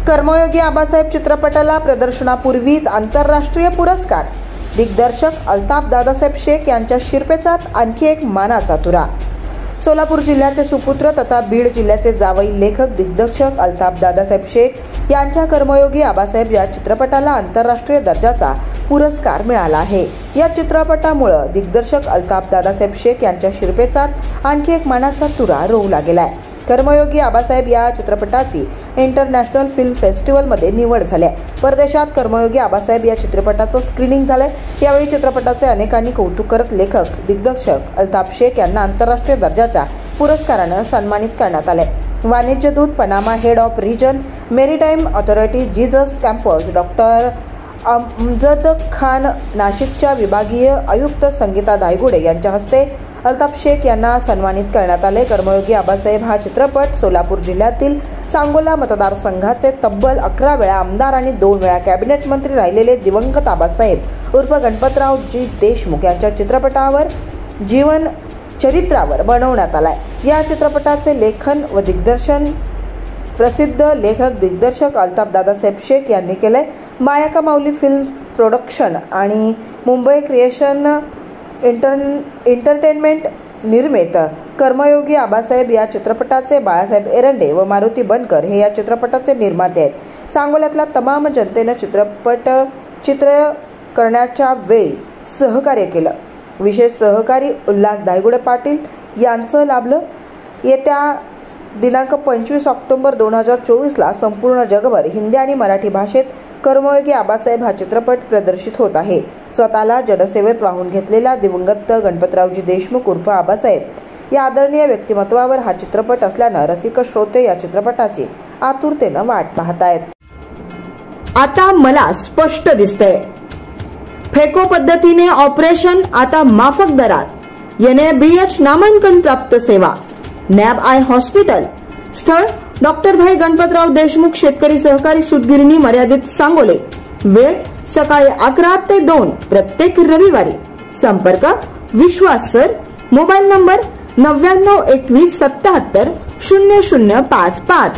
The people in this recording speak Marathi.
कर्मयोगी आबासाहेब चित्रपटाला प्रदर्शनापूर्वीच आंतरराष्ट्रीय पुरस्कार. दिग्दर्शक अल्ताफ दादासाहेब शेख यांच्या शिरपेचात आणखी एक मानाचा तुरा. सोलापूर जिल्ह्याचे सुपुत्र तथा बीड जिल्ह्याचे जावई लेखक दिग्दर्शक अल्ताफ दादासाहेब शेख यांच्या कर्मयोगी आबासाहेब या चित्रपटाला आंतरराष्ट्रीय दर्जाचा पुरस्कार मिळाला आहे. या चित्रपटामुळे दिग्दर्शक अल्ताफ दादासाहेब शेख यांच्या शिरपेचात आणखी एक मानाचा तुरा रोवला गेलाय. कर्मयोगी आबासाहेब या चित्रपटाची इंटरनॅशनल फिल्म फेस्टिवलमध्ये निवड झाली. परदेशात कर्मयोगी आबासाहेब या चित्रपटाचं स्क्रीनिंग झालंय. यावेळी चित्रपटाचे अनेकांनी कौतुक करत लेखक दिग्दर्शक अल्ताफ शेख यांना आंतरराष्ट्रीय दर्जाच्या पुरस्कारानं सन्मानित करण्यात आले. वाणिज्य दूत, Panama head of region, maritime authority, Jesus campus, doctor Amjad Khan, नाशिकच्या विभागीय आयुक्त संगीता धायगुडे यांच्या हस्ते अल्ताफ शेख यांना सन्मानित करण्यात आले. कर्मयोगी आबासाहेब हा चित्रपट सोलापूर जिल्ह्यातील सांगोला मतदारसंघाचे तब्बल 11 वेळा आमदार आणि 2 वेळा कॅबिनेट मंत्री राहिलेले दिवंगत आबासाहेब उर्फ गणपतरावजी देशमुख यांच्या चित्रपटावर जीवन चरित्रावर बनवण्यात आलाय. या चित्रपटाचे लेखन व दिग्दर्शन प्रसिद्ध लेखक दिग्दर्शक अल्ताफ दादासाहेब शेख यांनी केले. मायाका माऊली फिल्म प्रोडक्शन आणि मुंबई क्रिएशन एंटरटेनमेंट निर्मित कर्मयोगी आबासाहेब या चित्रपटाचे बाळासाहेब एरंडे व मारुती बनकर हे या चित्रपटाचे निर्माते आहेत. सांगोल्यातल्या तमाम जनतेनं चित्र करण्याच्या वेळी सहकार्य केलं. विशेष सहकारी उल्हास धायगुडे पाटील यांचं लाभलं. येत्या दिनांक 25 ऑक्टोबर 2024 संपूर्ण जगभर हिंदी आणि मराठी भाषेत कर्मयोगी आबासाहेब हा चित्रपट प्रदर्शित होत आहे. स्वतःला जनसेवेत वाहून घेतलेल्या दिवंगत गणपतरावजी देशमुख उर्फ आबासाहेब या आदरणीय व्यक्तिमत्वावर हा चित्रपट असल्यानं रसिक श्रोते या चित्रपटाची आतुरतेनं वाट पाहतायत. आता मला स्पष्ट दिसतंय. फेको पद्धतीने ऑपरेशन आता माफक दरात. NABH नामांकन प्राप्त सेवा. Nab I hospital. स्थळ डॉक्टर भाई गणपतराव देशमुख शेतकरी सहकारी सूतगिरणी मर्यादित सांगोले. वेळ सकाळी 11 ते 2 प्रत्येक रविवारी. संपर्क विश्वास सर. Mobile number 9921770055.